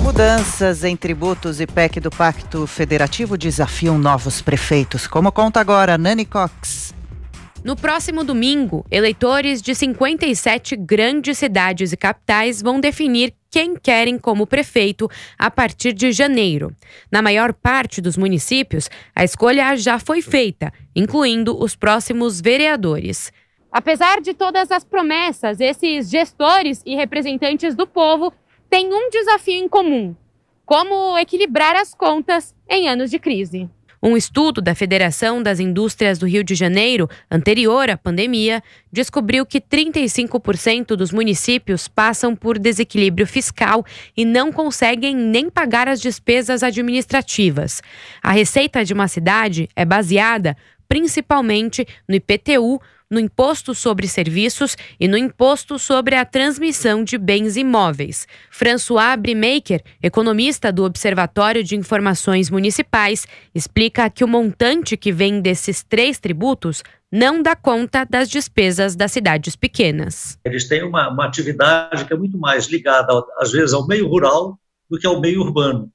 Mudanças em tributos e PEC do Pacto Federativo desafiam novos prefeitos. Como conta agora Nani Cox. No próximo domingo, eleitores de 57 grandes cidades e capitais vão definir quem querem como prefeito a partir de janeiro. Na maior parte dos municípios, a escolha já foi feita, incluindo os próximos vereadores. Apesar de todas as promessas, esses gestores e representantes do povo têm um desafio em comum: como equilibrar as contas em anos de crise. Um estudo da Federação das Indústrias do Rio de Janeiro, anterior à pandemia, descobriu que 35% dos municípios passam por desequilíbrio fiscal e não conseguem nem pagar as despesas administrativas. A receita de uma cidade é baseada principalmente no IPTU, no Imposto sobre Serviços e no Imposto sobre a Transmissão de Bens Imóveis. François Brimaker, economista do Observatório de Informações Municipais, explica que o montante que vem desses 3 tributos não dá conta das despesas das cidades pequenas. Eles têm uma atividade que é muito mais ligada, às vezes, ao meio rural do que ao meio urbano.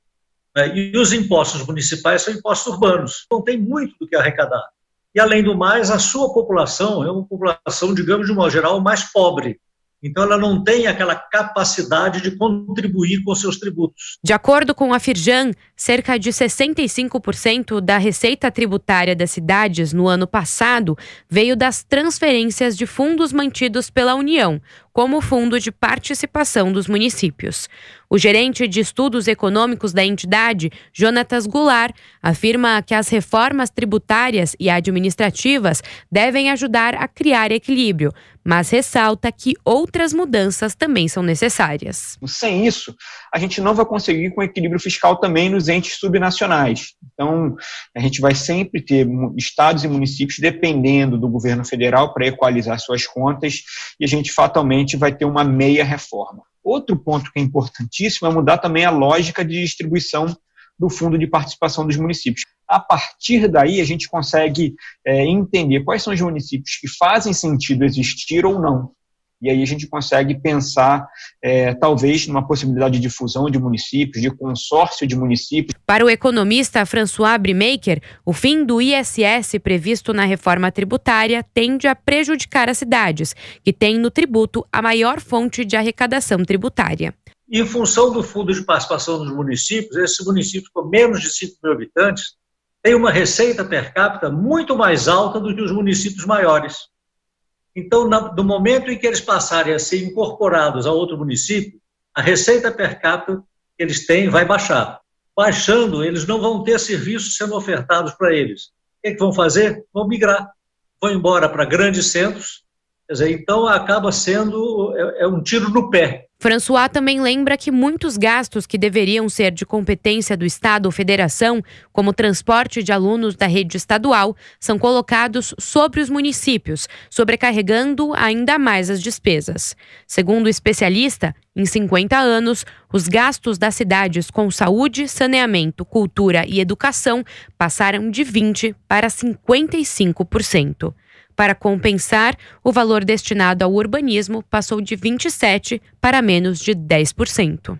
E os impostos municipais são impostos urbanos, não tem muito do que arrecadar. E, além do mais, a sua população é uma população, digamos, de modo geral, mais pobre. Então, ela não tem aquela capacidade de contribuir com seus tributos. De acordo com a Firjan, cerca de 65% da receita tributária das cidades no ano passado veio das transferências de fundos mantidos pela União, como o Fundo de Participação dos Municípios. O gerente de estudos econômicos da entidade, Jonatas Goulart, afirma que as reformas tributárias e administrativas devem ajudar a criar equilíbrio, mas ressalta que outras mudanças também são necessárias. Sem isso, a gente não vai conseguir com equilíbrio fiscal também nos entes subnacionais. Então, a gente vai sempre ter estados e municípios dependendo do governo federal para equalizar suas contas e a gente fatalmente vai ter uma meia reforma. Outro ponto que é importantíssimo é mudar também a lógica de distribuição do Fundo de Participação dos Municípios. A partir daí, a gente consegue entender quais são os municípios que fazem sentido existir ou não. E aí a gente consegue pensar, talvez, numa possibilidade de fusão de municípios, de consórcio de municípios. Para o economista François Brimaker, o fim do ISS previsto na reforma tributária tende a prejudicar as cidades, que têm no tributo a maior fonte de arrecadação tributária. Em função do Fundo de Participação dos Municípios, esses municípios com menos de 5 mil habitantes têm uma receita per capita muito mais alta do que os municípios maiores. Então, no momento em que eles passarem a ser incorporados a outro município, a receita per capita que eles têm vai baixar. Baixando, eles não vão ter serviços sendo ofertados para eles. O que vão fazer? Vão migrar. Vão embora para grandes centros. Quer dizer, então, acaba sendo um tiro no pé. François também lembra que muitos gastos que deveriam ser de competência do Estado ou Federação, como transporte de alunos da rede estadual, são colocados sobre os municípios, sobrecarregando ainda mais as despesas. Segundo o especialista, em 50 anos, os gastos das cidades com saúde, saneamento, cultura e educação passaram de 20% para 55%. Para compensar, o valor destinado ao urbanismo passou de 27% para menos de 10%.